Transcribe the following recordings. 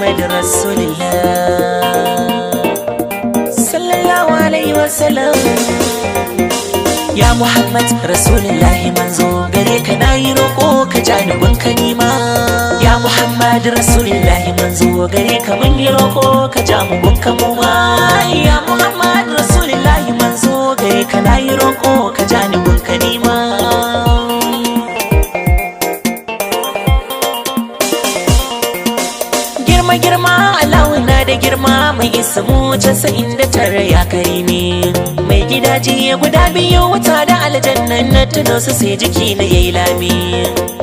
Muhammad Rasulullah sallallahu alaihi wasallam. Ya Muhammad Rasulullah manzo gare ka nayi roko ka janibin ka nima. Ya Muhammad Rasulullah manzo gare ka mun yi roko ka janibin ka muma. Ya Muhammad Rasulullah manzo gare ka nayi roko ka janibin ka nima. Girma Allahu na da girma mai isa mu 99 ya karimi. Mai gidaje guda biyu wuta da aljannan na tuno su sai jiki na yayi lami.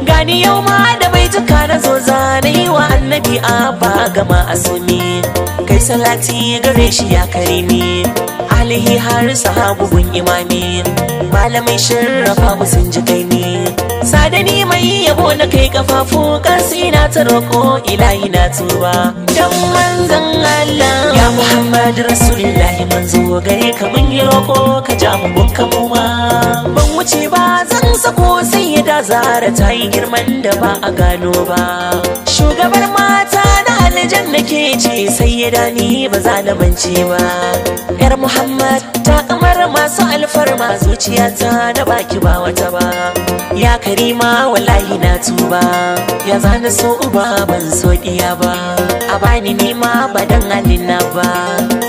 Gani yau ma da baituka na zo zanayi wa annabi abba gama asumi. Kai salati gare shi ya karimi, alihi har sahabu gun imami. Malamai sharrafa mu sun ji kai ne, sadani mai yabo na kai kafafu kasi na ta roko ilahi na tuba dan manzon Allah. Ya Muhammad Rasulullah manzo gare ka mun yi roko ka ja mu gunka mu ma. Ban wuce ba zan sako sai da Zara ta yi girman da ba a gano ba. Shugabar mata na aljanna ke ce sai ni ba za na mance ba. Yar Muhammad ta kamar masu alfarma zuciyata da baki ba wata ba. Ya karima wallahi na tuba, ya zana so uba ban so diya ba. A bani nima ba dan halina ba.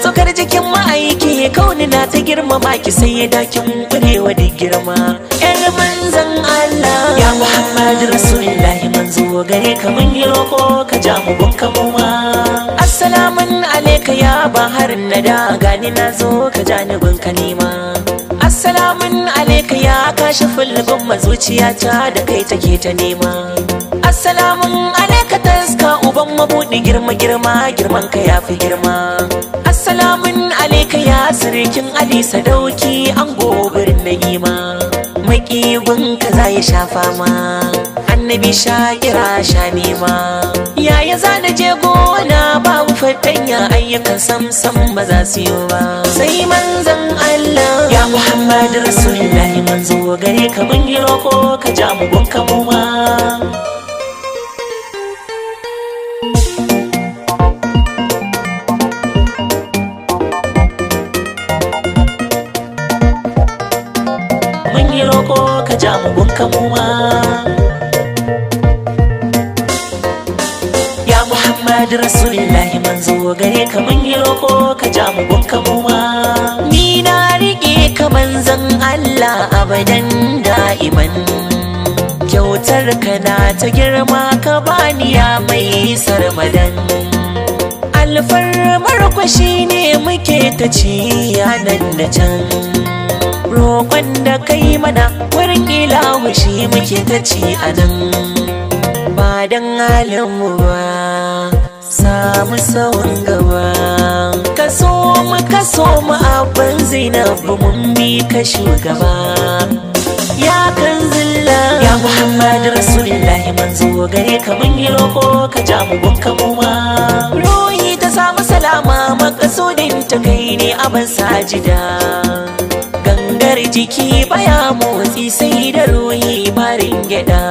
Tsokar jikin ma'aiki kauni na ta girma baki sai ya dakin kurewa da girma. Yar manzon Allah ya Muhammad Rasulullah manzo gare ka mun yi roko ka ja mu gunka mu ma. Assalamun alayka ya baharin nada gani na zo ka ja ni gunka nima. Assalamun alayka ya kashiful gumma zuciyata da kai take ta nema. Assalamun alayka taska uban mabudi girman ka yafi girma. Assalamun alayka ya sirikin Ali Sadauki an gobirin na'ima. Maƙigun ka za ya shafa ma, annabi shakira sha nema. Yaya za na je gona babu fatanya ayyukan samsam ba za su yi ba. Sai manzon Allah ya Muhammad Rasulullah manzo gare ka mun yi roko ka ja mu gunka mu ma. Mun yi roko ka ja mu gunka mu ma. Ya Muhammad Rasulullah manzo gare ka mun yi roko ka ja mu gunka mu ma. Ni na rike ka manzon Allah abadan da'iman. Kyautar ka na ta girma ka bani ya mai sarmadan. Alfarmar kwashi ne muke ta ci nan da can. Roƙon da kai mana wurin ilahu shi muke ta ci a nan. Ba dan halinmu ba samu sauran gaba. Kaso mu abin Zainabu mun bi ka shugaba. Ya kan zilla ya Muhammad Rasulullah manzo gare ka mun yi roko ka ja mu gunka mu ma. Ruhi ta samu salama makasudin ta kai ne abin sajida. Gangar jiki baya motsi sai da ruhi barin gyada.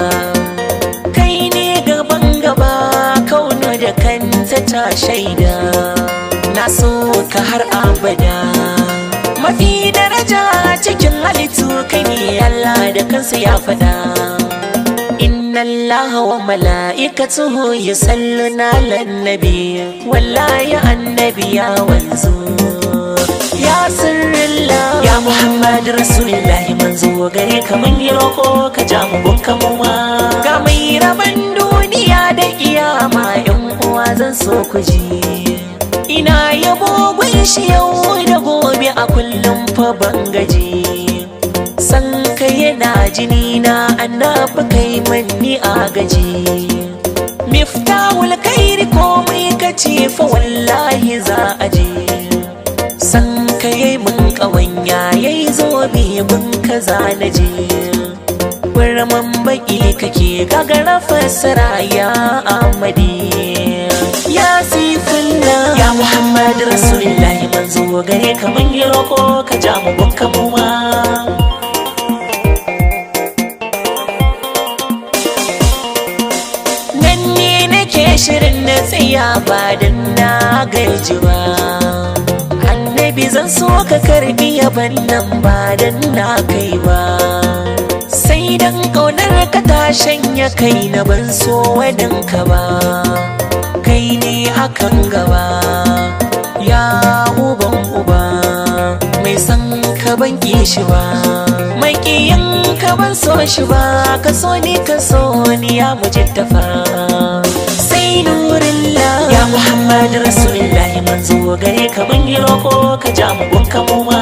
Kai ne gaban gaba kauno da kanta ta shaida. Na so ka har abada, mafi daraja cikin halittu kai ne Allah da kansa ya fada. Inna Allah wa mala'ikatuhu yusalluna lan nabi, wallahi annabi ya wanzu. Ya sirrillah ya Muhammad Rasulullah manzo gare ka mun yi roko ka ja mu gunka mu ma. Ga mai raban duniya da kiyama yan uwa zan so ku ji. Ina yabo gun shi yau da gobe a kullum fa ban gaji. San ka yana jini na annabi kai manni a gaji. Miftahul khairi komai kace fa wallahi za a je. San ka yayi mun kawanya yayi zobe mun kaza na je. Warman baki kake gagara fassara ya Ahmadi. Ya Sifullah ya Muhammad Rasulullah manzo gare ka mun yi roko ka ja mu gunka mu ma. Nan ne nake shirin na tsaya ba dan na gaji ba. Annabi zan so ka karbi yaban nan ba dan na kai ba, sai dan kaunar ka ta shanya kai na ban so wadanka ba. Kai ne akan gaba ya uban uba, mai san ka ban ki shi ba, mai kiyin ka ban so shi ba. Ka so ni ya mujaddafa, sai nurillah ya Muhammad Rasulullah. Manzo gare ka mun yi roko ka ja mu gunka mu ma.